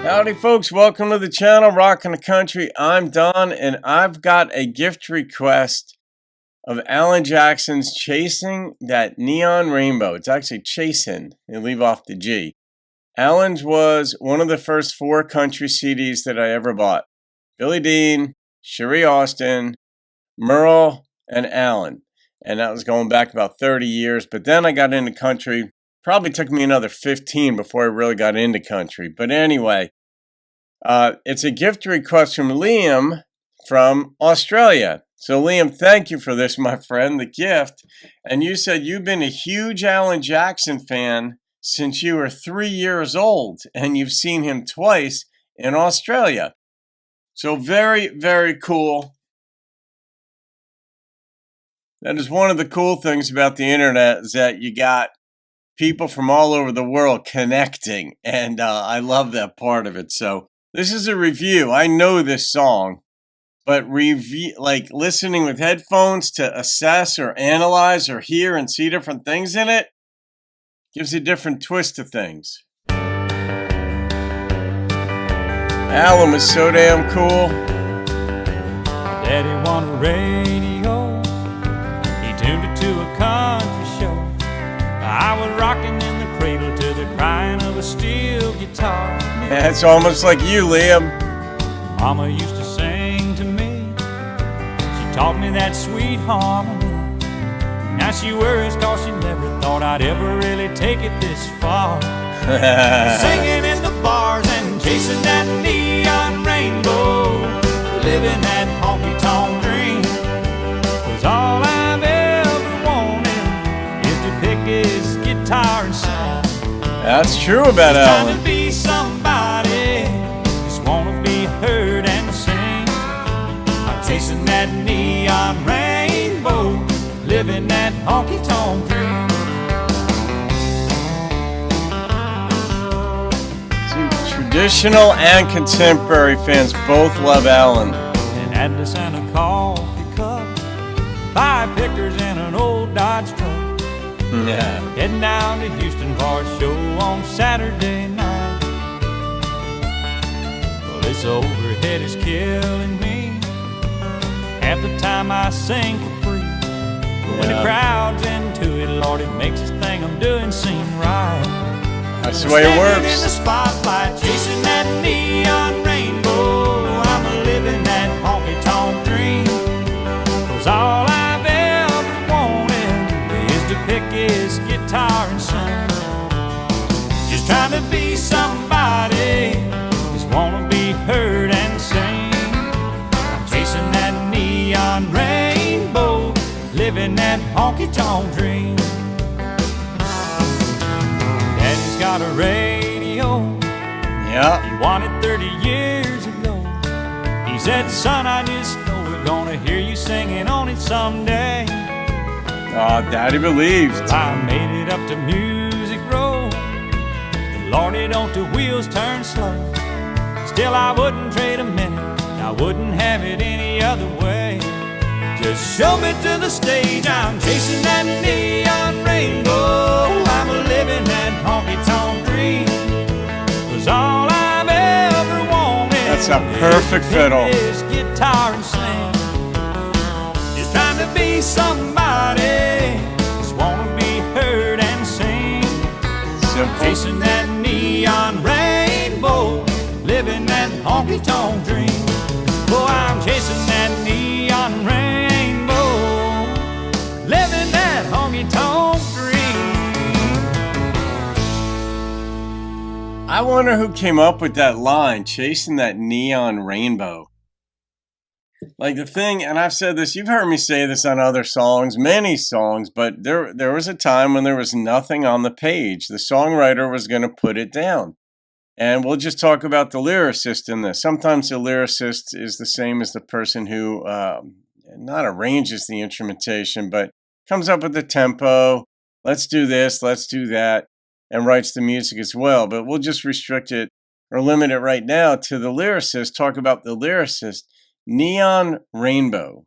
Howdy folks, welcome to the channel, Rockin' the Country. I'm Don, and I've got a gift request of Alan Jackson's Chasing That Neon Rainbow. It's actually Chasin. They leave off the G. Alan's was one of the first 4 country CDs that I ever bought. Billy Dean, Sherry Austin, Merle, and Alan. And that was going back about 30 years. But then I got into country. Probably took me another 15 before I really got into country. But anyway, it's a gift request from Liam from Australia. So Liam, thank you for this, my friend, the gift. And you said you've been a huge Alan Jackson fan since you were 3 years old, and you've seen him twice in Australia. So very, very cool. That is one of the cool things about the internet, is that you got people from all over the world connecting, and I love that part of it. So this is a review. I know this song, but listening with headphones to assess or analyze or hear and see different things in it gives a different twist to things. Alan was so damn cool. Daddy wanted a radio. He tuned it to a country show. I was rocking in the cradle to the crying of a steel guitar. Yeah, it's almost like you, Liam. Mama used to sing to me. She taught me that sweet harmony. Now she worries 'cause she never thought I'd ever really take it this far. Singing in the bars and chasing that neon rainbow, living that honky-tonk dream. 'Cause all I've ever wanted is to pick his guitar and sing. That's true about Just Alan. trying to be somebody, just wanna be heard and sing. I'm chasing that neon rainbow, living that honky-tonk dream. Traditional and contemporary fans both love Alan. An atlas and a coffee cup, 5 pickers and an old Dodge truck. Yeah. Heading down to Houston for a show on Saturday night. Well, this overhead is killing me. Half the time I sing for free. But when the crowd's into it, Lord, it makes this thing I'm doing seem right. That's the way it Standing in the works. spotlight, chasing that neon rainbow, I'm living that honky-tonk dream. 'Cause all I've ever wanted is to pick his guitar and sing. Just trying to be somebody, just wanna be heard and sing. I'm chasing that neon rainbow, living that honky-tonk dream. Daddy's got a radio. Yeah. He won it 30 years ago. He said, son, I just know we're gonna hear you singing on it someday. Daddy believed. I made it up to Music Row. And Lordy, don't the wheels turn slow. Still, I wouldn't trade a minute. I wouldn't have it any other way. Just show me to the stage. I'm chasing that neon rainbow. I'm living that honky-tonk dream. 'Cause all I've ever wanted, That's a perfect fiddle. is guitar and sing. Just trying to be somebody, just wanna be heard and sing. Simple. Chasing that neon rainbow, living that honky-tonk dream. Oh, I'm chasing that neon rainbow, living that honky-tonk dream. I wonder who came up with that line, chasing that neon rainbow. Like the thing, and I've said this, you've heard me say this on other songs, many songs, but there was a time when there was nothing on the page. The songwriter was going to put it down. And we'll just talk about the lyricist in this. Sometimes the lyricist is the same as the person who not arranges the instrumentation, but comes up with the tempo, let's do this, let's do that, and writes the music as well. But we'll just restrict it or limit it right now to the lyricist, talk about the lyricist. Neon rainbow.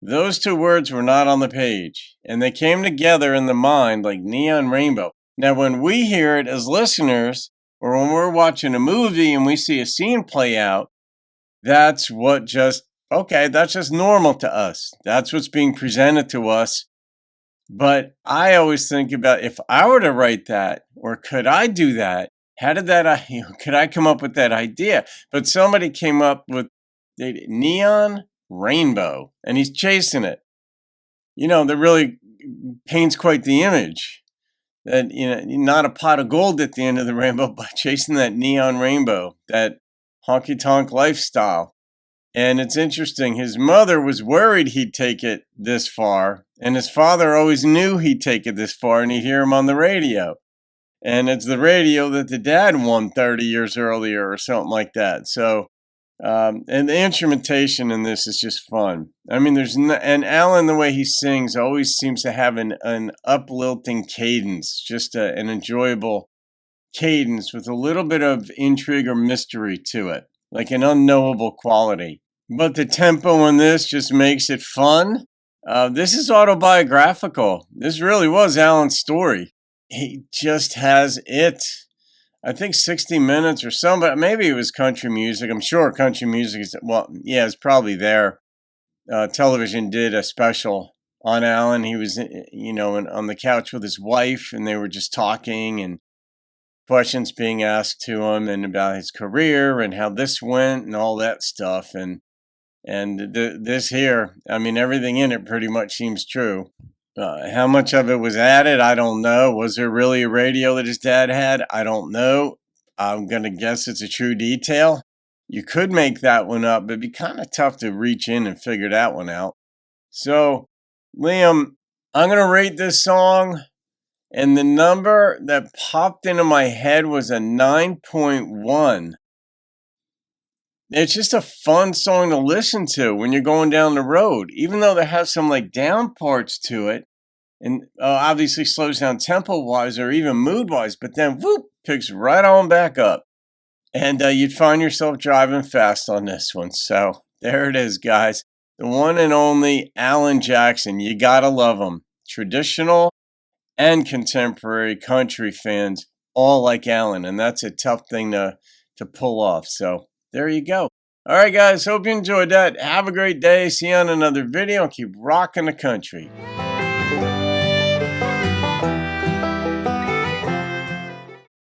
Those 2 words were not on the page, and they came together in the mind like neon rainbow. Now, when we hear it as listeners, or when we're watching a movie and we see a scene play out, that's that's just normal to us. That's what's being presented to us. But I always think about, if I were to write that, or could I do that? How did could I come up with that idea? But somebody came up with the neon rainbow, and he's chasing it. That really paints quite the image. That, not a pot of gold at the end of the rainbow, but chasing that neon rainbow, that honky tonk lifestyle. And it's interesting, his mother was worried he'd take it this far, and his father always knew he'd take it this far, and he'd hear him on the radio. And it's the radio that the dad won 30 years earlier or something like that. So, and the instrumentation in this is just fun. I mean, and Alan, the way he sings, always seems to have an uplifting cadence, just an enjoyable cadence with a little bit of intrigue or mystery to it, like an unknowable quality. But the tempo in this just makes it fun. This is autobiographical. This really was Alan's story. He just has it. I think 60 Minutes or some, but maybe it was country music. I'm sure country music is, it's probably there. Television did a special on Alan. He was, on the couch with his wife, and they were just talking, and questions being asked to him, and about his career and how this went and all that stuff. And this here, I mean, everything in it pretty much seems true. How much of it was added, I don't know. Was there really a radio that his dad had? I don't know. I'm going to guess it's a true detail. You could make that one up, but it'd be kind of tough to reach in and figure that one out. So, Liam, I'm going to rate this song, and the number that popped into my head was a 9.1. It's just a fun song to listen to when you're going down the road, even though there has some like down parts to it, and obviously slows down tempo wise or even mood wise, but then whoop, picks right on back up, and you'd find yourself driving fast on this one. So there it is, guys. The one and only Alan Jackson. You gotta love him. Traditional and contemporary country fans all like Alan, and that's a tough thing to pull off. So there you go. All right, guys. Hope you enjoyed that. Have a great day. See you on another video, and keep rocking the country.